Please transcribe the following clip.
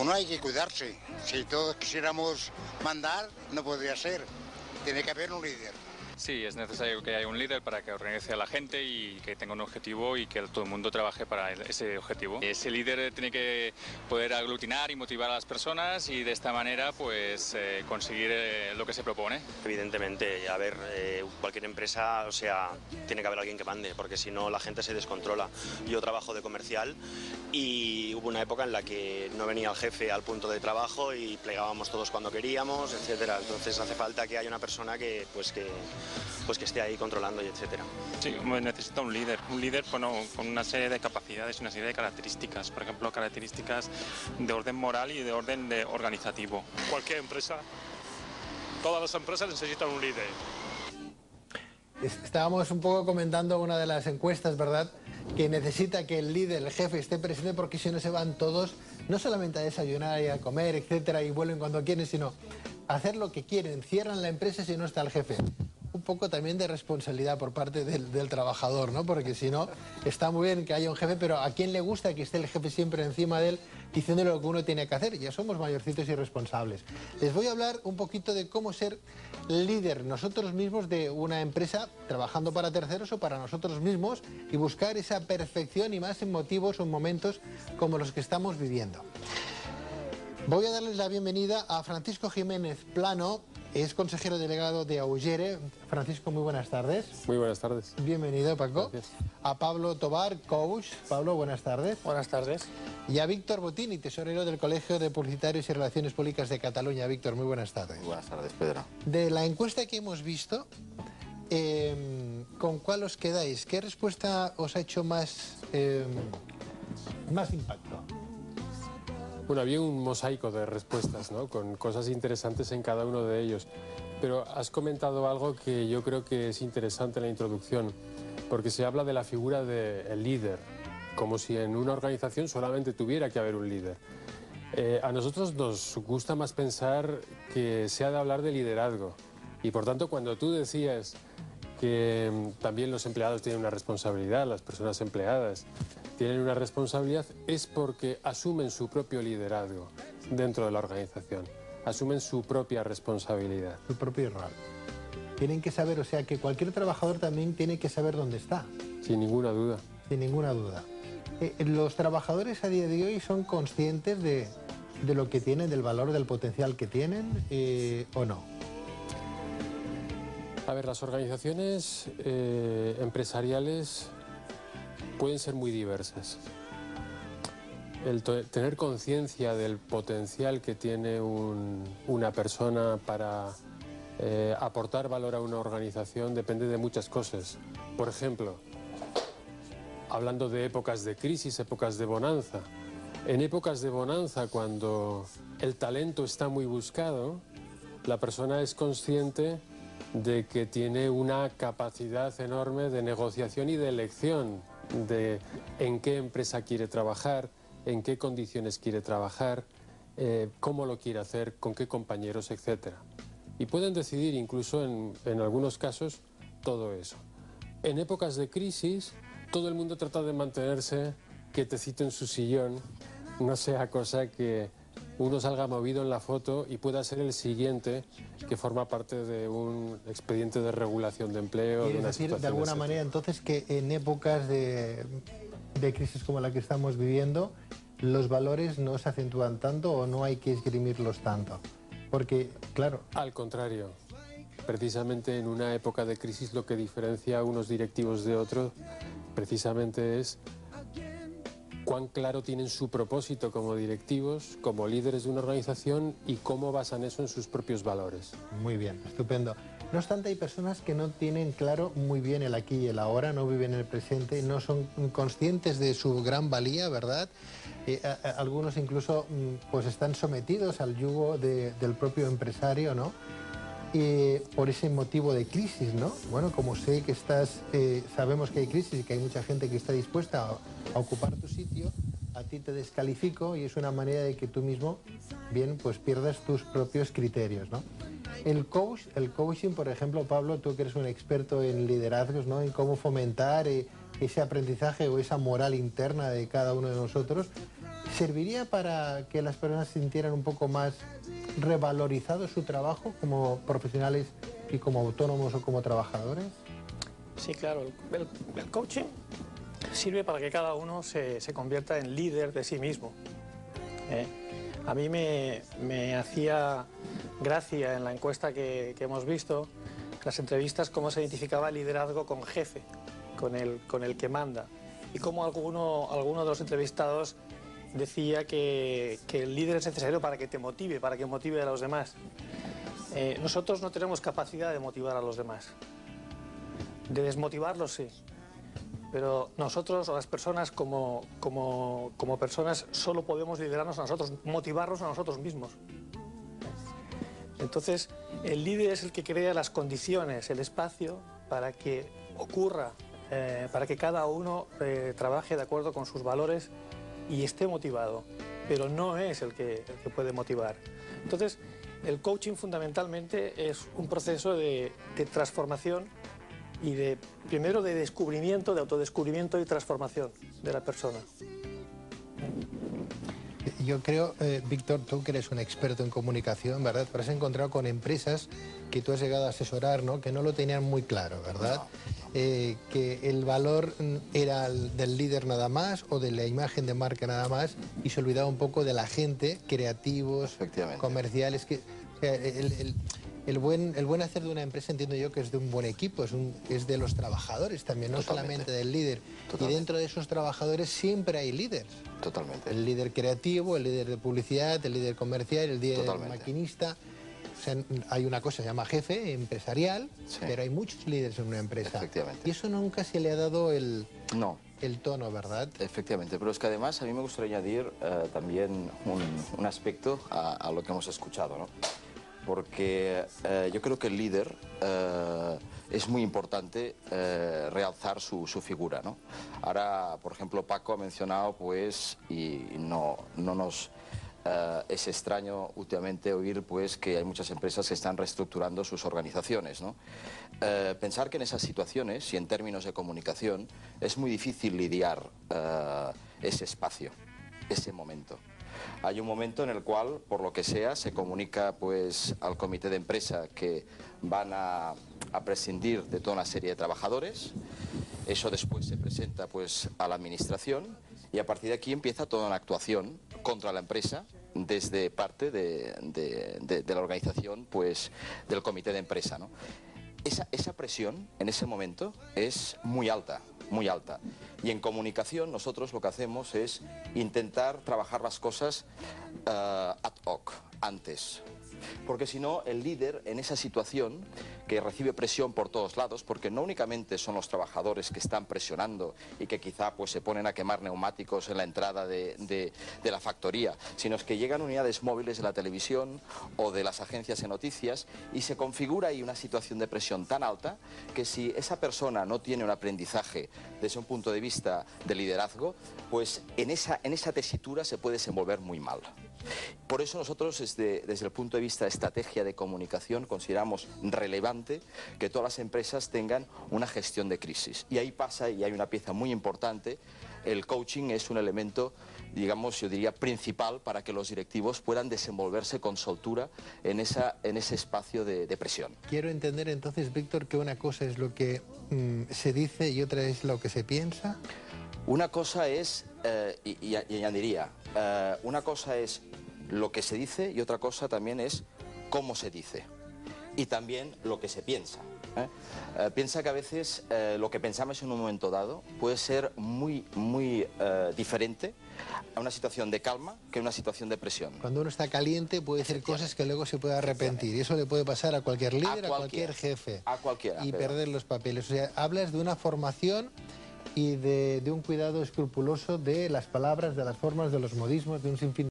Uno hay que cuidarse. Si todos quisiéramos mandar, no podría ser. Tiene que haber un líder. Sí, es necesario que haya un líder para que organice a la gente y que tenga un objetivo y que todo el mundo trabaje para ese objetivo. Ese líder tiene que poder aglutinar y motivar a las personas y de esta manera pues conseguir lo que se propone. Evidentemente, a ver, cualquier empresa, o sea, tiene que haber alguien que mande, porque si no la gente se descontrola. Yo trabajo de comercial y hubo una época en la que no venía el jefe al punto de trabajo y plegábamos todos cuando queríamos, etcétera. Entonces hace falta que haya una persona que esté ahí controlando y etcétera. Sí, necesita un líder con una serie de capacidades, una serie de características, por ejemplo, características de orden moral y de orden organizativo. Cualquier empresa, todas las empresas necesitan un líder. Estábamos un poco comentando una de las encuestas, ¿verdad?, que necesita que el líder, el jefe, esté presente porque si no se van todos, no solamente a desayunar y a comer, etcétera, y vuelven cuando quieren, sino a hacer lo que quieren, cierran la empresa si no está el jefe. Un poco también de responsabilidad por parte del trabajador, ¿no? Porque si no, está muy bien que haya un jefe, pero ¿a quién le gusta que esté el jefe siempre encima de él diciéndole lo que uno tiene que hacer? Ya somos mayorcitos y responsables. Les voy a hablar un poquito de cómo ser líder nosotros mismos de una empresa, trabajando para terceros o para nosotros mismos, y buscar esa perfección y más en motivos o en momentos como los que estamos viviendo. Voy a darles la bienvenida a Francisco Jiménez Plano. Es consejero delegado de Augere. Francisco, muy buenas tardes. Muy buenas tardes. Bienvenido, Paco. Gracias. A Pablo Tobar, coach. Pablo, buenas tardes. Buenas tardes. Y a Víctor Botini, tesorero del Colegio de Publicitarios y Relaciones Públicas de Cataluña. Víctor, muy buenas tardes. Muy buenas tardes, Pedro. De la encuesta que hemos visto, ¿con cuál os quedáis? ¿Qué respuesta os ha hecho más impacto? Bueno, había un mosaico de respuestas, ¿no?, con cosas interesantes en cada uno de ellos. Pero has comentado algo que yo creo que es interesante en la introducción, porque se habla de la figura del líder, como si en una organización solamente tuviera que haber un líder. A nosotros nos gusta más pensar que se ha de hablar de liderazgo. Y por tanto, cuando tú decías que también los empleados tienen una responsabilidad, las personas empleadas tienen una responsabilidad, es porque asumen su propio liderazgo dentro de la organización, asumen su propia responsabilidad. Su propio rol. Tienen que saber, o sea, que cualquier trabajador también tiene que saber dónde está. Sin ninguna duda. Sin ninguna duda. ¿Los trabajadores a día de hoy son conscientes de lo que tienen, del valor, del potencial que tienen, o no? A ver, las organizaciones empresariales pueden ser muy diversas. El tener conciencia del potencial que tiene una persona para aportar valor a una organización depende de muchas cosas. Por ejemplo, hablando de épocas de crisis, épocas de bonanza. En épocas de bonanza, cuando el talento está muy buscado, la persona es consciente de que tiene una capacidad enorme de negociación y de elección de en qué empresa quiere trabajar, en qué condiciones quiere trabajar, cómo lo quiere hacer, con qué compañeros, etc. Y pueden decidir incluso en algunos casos todo eso. En épocas de crisis, todo el mundo trata de mantenerse quietecito en su sillón, no sea cosa que uno salga movido en la foto y pueda ser el siguiente que forma parte de un expediente de regulación de empleo. Es decir, de alguna manera, entonces, que en épocas de crisis como la que estamos viviendo, los valores no se acentúan tanto o no hay que esgrimirlos tanto. Porque, claro... Al contrario, precisamente en una época de crisis lo que diferencia a unos directivos de otros precisamente es cuán claro tienen su propósito como directivos, como líderes de una organización y cómo basan eso en sus propios valores. Muy bien, estupendo. No obstante, hay personas que no tienen claro muy bien el aquí y el ahora, no viven en el presente, no son conscientes de su gran valía, ¿verdad? Algunos incluso pues están sometidos al yugo del propio empresario, ¿no? Por ese motivo de crisis, ¿no? Bueno, como sé que sabemos que hay crisis y que hay mucha gente que está dispuesta a ocupar tu sitio, a ti te descalifico y es una manera de que tú mismo, bien, pues pierdas tus propios criterios, ¿no? El coaching, por ejemplo, Pablo, tú que eres un experto en liderazgos, ¿no?, en cómo fomentar ese aprendizaje o esa moral interna de cada uno de nosotros, ¿serviría para que las personas sintieran un poco más revalorizado su trabajo como profesionales y como autónomos o como trabajadores? Sí, claro. El coaching sirve para que cada uno se convierta en líder de sí mismo. A mí me hacía gracia en la encuesta que hemos visto, las entrevistas, cómo se identificaba el liderazgo con jefe, con el que manda. Y cómo alguno de los entrevistados decía que el líder es necesario para que te motive, para que motive a los demás. Nosotros no tenemos capacidad de motivar a los demás. De desmotivarlos sí. Pero nosotros, o las personas como personas, solo podemos liderarnos a nosotros, motivarnos a nosotros mismos. Entonces, el líder es el que crea las condiciones, el espacio para que ocurra, para que cada uno trabaje de acuerdo con sus valores y esté motivado, pero no es el que puede motivar. Entonces, el coaching fundamentalmente es un proceso de transformación y primero de descubrimiento, de autodescubrimiento y transformación de la persona. Yo creo, Víctor, tú que eres un experto en comunicación, ¿verdad? Pero has encontrado con empresas que tú has llegado a asesorar, ¿no? Que no lo tenían muy claro, ¿verdad? Que el valor era del líder nada más o de la imagen de marca nada más y se olvidaba un poco de la gente, creativos, comerciales, que... O sea, el buen hacer de una empresa, entiendo yo que es de un buen equipo, es de los trabajadores también, no solamente del líder. Y dentro de esos trabajadores siempre hay líderes. Totalmente. El líder creativo, el líder de publicidad, el líder comercial, el líder maquinista. O sea, hay una cosa que se llama jefe empresarial, pero hay muchos líderes en una empresa. Efectivamente. Y eso nunca se le ha dado el tono, ¿verdad? Efectivamente, pero es que además a mí me gustaría añadir también un aspecto a lo que hemos escuchado, ¿no? Porque yo creo que el líder es muy importante realzar su figura, ¿no? Ahora, por ejemplo, Paco ha mencionado, pues, y no nos es extraño últimamente oír, pues, que hay muchas empresas que están reestructurando sus organizaciones, ¿no? Pensar que en esas situaciones y en términos de comunicación es muy difícil lidiar ese espacio, ese momento. Hay un momento en el cual, por lo que sea, se comunica pues al comité de empresa que van a prescindir de toda una serie de trabajadores. Eso después se presenta pues a la administración y a partir de aquí empieza toda una actuación contra la empresa desde parte de la organización pues del comité de empresa, ¿no? Esa presión en ese momento es muy alta. Muy alta. Y en comunicación nosotros lo que hacemos es intentar trabajar las cosas ad hoc, antes. Porque si no, el líder en esa situación que recibe presión por todos lados, porque no únicamente son los trabajadores que están presionando y que quizá pues se ponen a quemar neumáticos en la entrada de la factoría, sino es que llegan unidades móviles de la televisión o de las agencias de noticias y se configura ahí una situación de presión tan alta que si esa persona no tiene un aprendizaje desde un punto de vista de liderazgo, pues en esa tesitura se puede desenvolver muy mal. Por eso nosotros desde el punto de vista de estrategia de comunicación consideramos relevante que todas las empresas tengan una gestión de crisis. Y ahí pasa, y hay una pieza muy importante, el coaching es un elemento, digamos, yo diría principal para que los directivos puedan desenvolverse con soltura en ese espacio de presión. Quiero entender entonces, Víctor, que una cosa es lo que se dice y otra es lo que se piensa. Una cosa es, y añadiría, una cosa es lo que se dice y otra cosa también es cómo se dice y también lo que se piensa. Piensa que a veces lo que pensamos en un momento dado puede ser muy diferente a una situación de calma que a una situación de presión. Cuando uno está caliente puede decir cosas que luego se puede arrepentir y eso le puede pasar a cualquier líder, a cualquier jefe. A cualquiera. Y perder los papeles. O sea, hablas de una formación y de un cuidado escrupuloso de las palabras, de las formas, de los modismos, de un sinfín